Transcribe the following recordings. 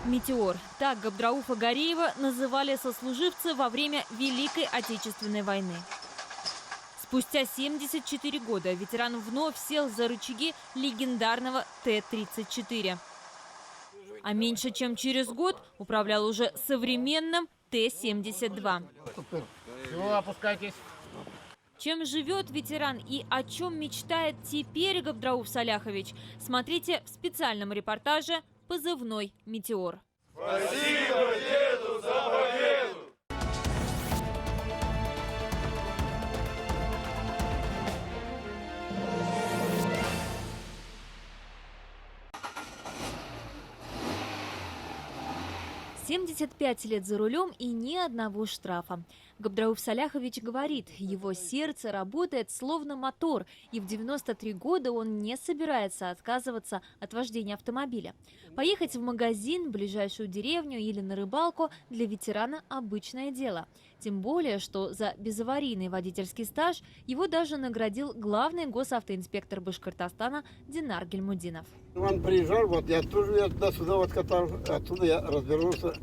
«Метеор». Так Габдрауфа Гареева называли сослуживцы во время Великой Отечественной войны. Спустя 74 года ветеран вновь сел за рычаги легендарного Т-34. А меньше чем через год управлял уже современным Т-72. Все, опускайтесь. Чем живет ветеран и о чем мечтает теперь Габдрауф Саляхович, смотрите в специальном репортаже «Позывной «Метеор». Спасибо деду за победу! — 75 лет за рулем и ни одного штрафа. Габдрауф Саляхович говорит, его сердце работает словно мотор, и в 93 года он не собирается отказываться от вождения автомобиля. Поехать в магазин, в ближайшую деревню или на рыбалку для ветерана обычное дело. Тем более, что за безаварийный водительский стаж его даже наградил главный госавтоинспектор Башкортостана Динар Гельмудинов. Он приезжал, вот я тоже туда-сюда вот катал, оттуда я развернулся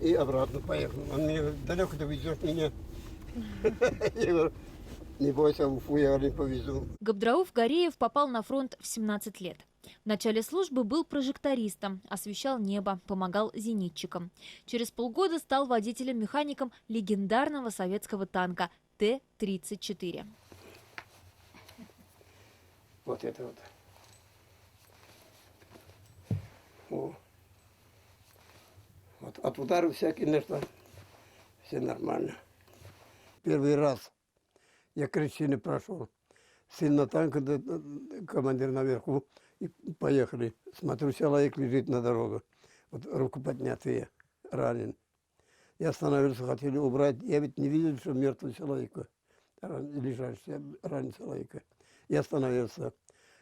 и обратно поехал. Он мне далеко ты везешь меня. Я говорю, не бойся, в Уфу я не повезу. Габдрауф Гареев попал на фронт в 17 лет. В начале службы был прожектористом, освещал небо, помогал зенитчикам. Через полгода стал водителем-механиком легендарного советского танка Т-34. Вот это вот. О. Вот от ударов всякие, конечно, все нормально. Первый раз я крещение прошел. Сел на танк, командир наверху, и поехали. Смотрю, человек лежит на дороге. Вот руку поднятые, ранен. Я остановился, хотели убрать. Я ведь не видел, что мертвый человек, лежащий, ранен человека. Я остановился.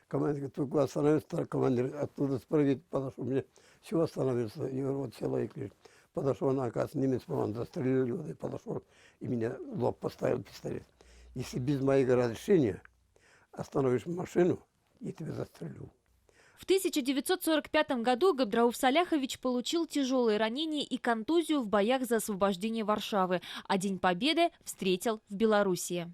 Командир только остановился, командир оттуда справить подошел. Мне все остановился. И вот человек лежит. Подошел, он, оказывается, немец, по-моему, застрелил его, и подошел, и меня в лоб поставил пистолет. Если без моего разрешения остановишь машину, я тебя застрелю. В 1945 году Габдрауф Саляхович получил тяжелые ранения и контузию в боях за освобождение Варшавы, а День Победы встретил в Белоруссии.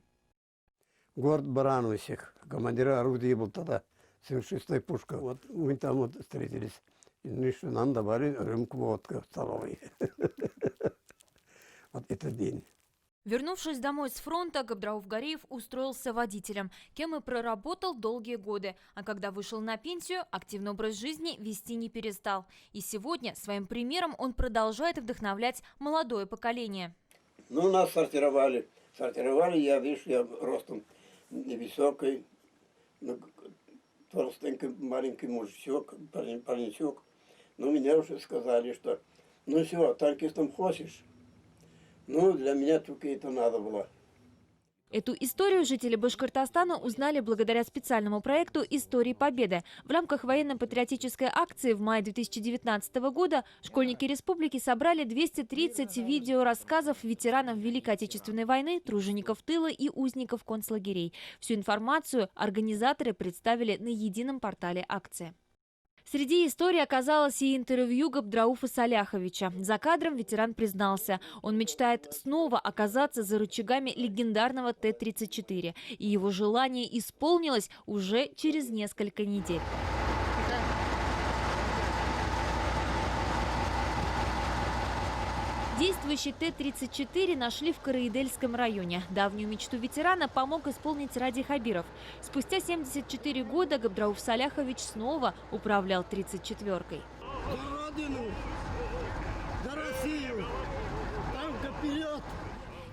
Город Барановичек, командир орудия был тогда, 76-я пушка. Вот мы там вот встретились. И что нам давали рюмку водки в столовой. Вот этот день. Вернувшись домой с фронта, Габдрауф Гареев устроился водителем, кем и проработал долгие годы. А когда вышел на пенсию, активный образ жизни вести не перестал. И сегодня своим примером он продолжает вдохновлять молодое поколение. Ну, нас сортировали. Сортировали, я, видишь, я ростом невысокий, толстенький, маленький мужичок, паренечок. Но меня уже сказали, что ну все, танкистом хочешь. Ну, для меня только это надо было. Эту историю жители Башкортостана узнали благодаря специальному проекту «Истории Победы». В рамках военно-патриотической акции в мае 2019 года школьники республики собрали 230 видеорассказов ветеранов Великой Отечественной войны, тружеников тыла и узников концлагерей. Всю информацию организаторы представили на едином портале акции. Среди историй оказалось и интервью Габдрауфа Саляховича. За кадром ветеран признался, он мечтает снова оказаться за рычагами легендарного Т-34. И его желание исполнилось уже через несколько недель. Действующий Т-34 нашли в Караидельском районе. Давнюю мечту ветерана помог исполнить Ради Хабиров. Спустя 74 года Габдрауф Саляхович снова управлял 34-кой. За Родину! За Россию! Танка вперед!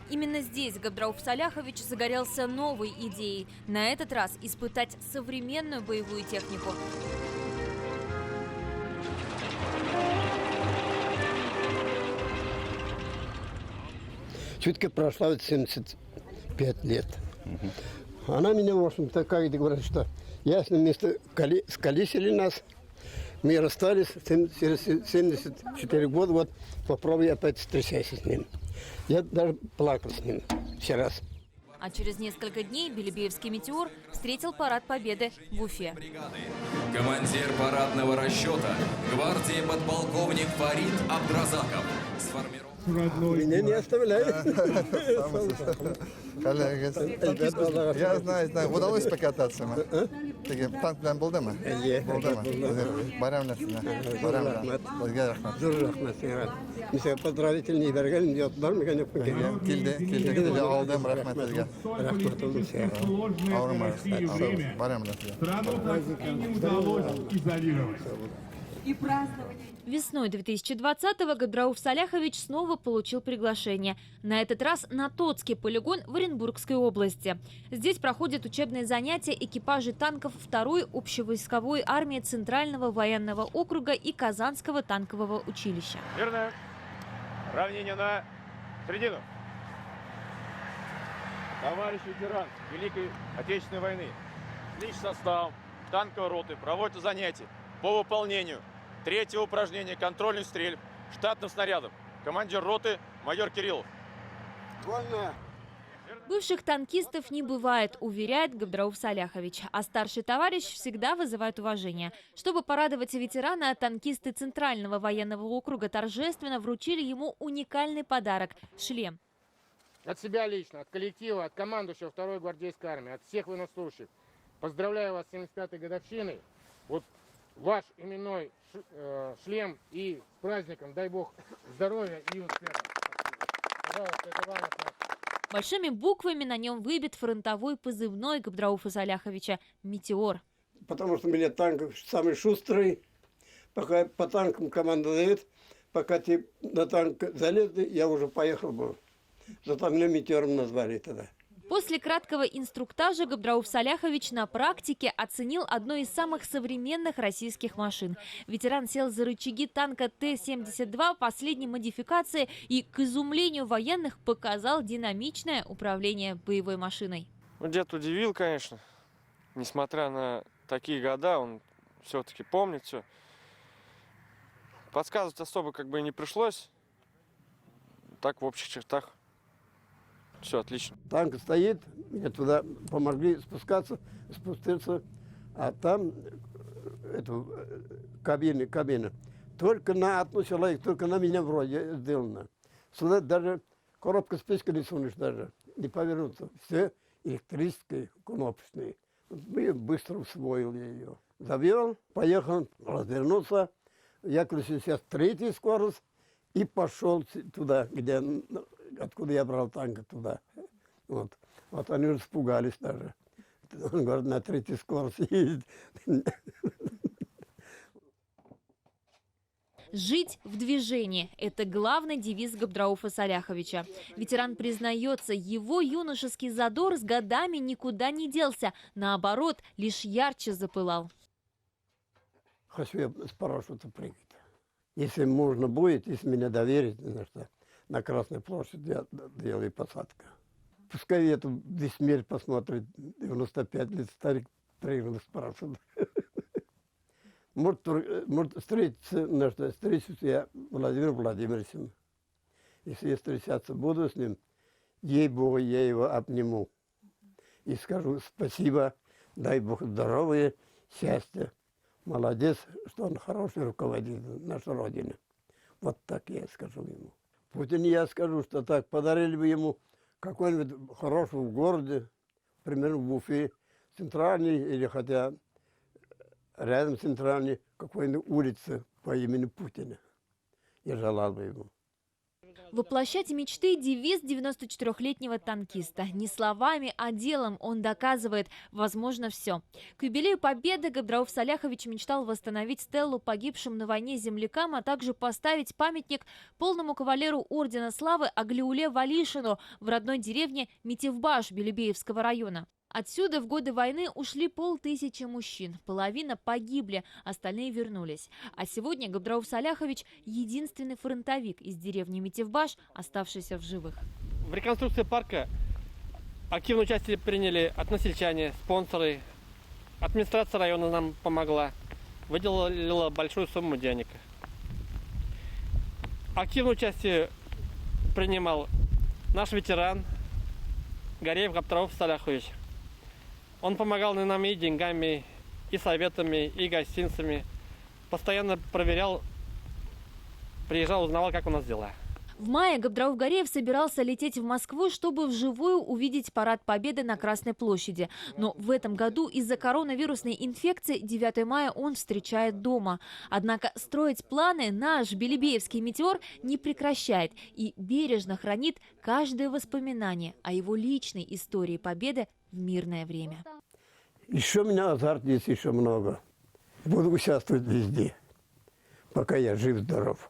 Именно здесь Габдрауф Саляхович загорелся новой идеей. На этот раз испытать современную боевую технику. Чутка прошла 75 лет. Она меня, в общем-то, как говорит, что ясно, вместо скалисили нас, мы расстались, через 74 года, вот попробую опять встречаться с ним. Я даже плакал с ним вчера. А через несколько дней белебеевский «Метеор» встретил парад Победы в Уфе. Командир парадного расчета гвардии подполковник Фарид Абдразаков сформировал. Меня не оставляет. Я знаю. Удалось покататься? Танк bilan bo'ldimi? Bo'ldimi? Mesela поздравительный берген диyorlar Keldi. Aldım rahmet sizga. Rahmet olsun. Весной 2020-го Габдрауф Саляхович снова получил приглашение. На этот раз на Тотский полигон в Оренбургской области. Здесь проходят учебные занятия экипажей танков 2-й общевойсковой армии Центрального военного округа и Казанского танкового училища. Верно. Равнение на середину. Товарищ ветеран Великой Отечественной войны, личный состав танковой роты проводит занятия по выполнению третьего упражнения контрольных стрельб штатным снарядом. Командир роты майор Кириллов. Бывших танкистов не бывает, уверяет Габдрауф Саляхович. А старший товарищ всегда вызывает уважение. Чтобы порадовать ветерана, танкисты Центрального военного округа торжественно вручили ему уникальный подарок – шлем. От себя лично, от коллектива, от командующего 2-й гвардейской армии, от всех военнослужащих. Поздравляю вас с 75-й годовщиной. Вот ваш именной шлем и с праздником. Дай бог здоровья и успеха. Пожалуйста, это вам. Большими буквами на нем выбит фронтовой позывной Габдрауфа Саляховича «Метеор». Потому что у меня танк самый шустрый. Пока по танкам команда дает, пока ты на танк залезли, я уже поехал бы. Зато меня «Метеором» назвали тогда. После краткого инструктажа Габдрауф Саляхович на практике оценил одну из самых современных российских машин. Ветеран сел за рычаги танка Т-72 последней модификации и, к изумлению военных, показал динамичное управление боевой машиной. Дед удивил, конечно. Несмотря на такие года, он все-таки помнит все. Подсказывать особо как бы и не пришлось. Так в общих чертах. Все отлично. Танк стоит, мне туда помогли спуститься, а там кабина. Только на одну человек, только на меня вроде сделано. Сюда даже коробка спичка не сунешь даже, не повернуться. Все электрические, кнопочные. Я быстро усвоил ее. Завел, поехал, развернулся. Я включил сейчас 3-ю скорость и пошел туда, откуда я брал танк туда. Вот они уже испугались даже. Он говорит, на 3-й скорости едет. «Жить в движении» – это главный девиз Габдрауфа Саляховича. Ветеран признается, его юношеский задор с годами никуда не делся. Наоборот, лишь ярче запылал. Хочу я с парашюта прыгать. Если можно будет, если меня доверить, на Красной площади я делаю посадку. Пускай это весь мир посмотрит, 95 лет старик прыгнул с парашюта. Может встречусь я Владимиром Владимировичем. Если я встречаться буду с ним, ей-богу, я его обниму. И скажу спасибо, дай Бог здоровья, счастья. Молодец, что он хороший руководитель нашей Родины. Вот так я скажу ему. Путин я скажу, что так, подарили бы ему какой-нибудь хороший в городе, примерно в Уфе, центральный или хотя рядом центральный, какой-нибудь улицы по имени Путина. Я желал бы ему. Воплощать мечты – девиз 94-летнего танкиста. Не словами, а делом он доказывает, возможно все. К юбилею Победы Габдрауф Саляхович мечтал восстановить стелу погибшим на войне землякам, а также поставить памятник полному кавалеру Ордена Славы Аглиуле Валишину в родной деревне Митевбаш Белебеевского района. Отсюда в годы войны ушли 500 мужчин. Половина погибли, остальные вернулись. А сегодня Габдрауф Саляхович – единственный фронтовик из деревни Митевбаш, оставшийся в живых. В реконструкции парка активное участие приняли односельчане, спонсоры. Администрация района нам помогла, выделила большую сумму денег. Активное участие принимал наш ветеран, Гореев Габдрауф Саляхович. Он помогал нам и деньгами, и советами, и гостинцами. Постоянно проверял, приезжал, узнавал, как у нас дела. В мае Габдрауф Гореев собирался лететь в Москву, чтобы вживую увидеть парад Победы на Красной площади. Но в этом году из-за коронавирусной инфекции 9 мая он встречает дома. Однако строить планы наш белебеевский метеор не прекращает и бережно хранит каждое воспоминание о его личной истории Победы в мирное время. Еще у меня азарт есть еще много. Буду участвовать везде, пока я жив-здоров.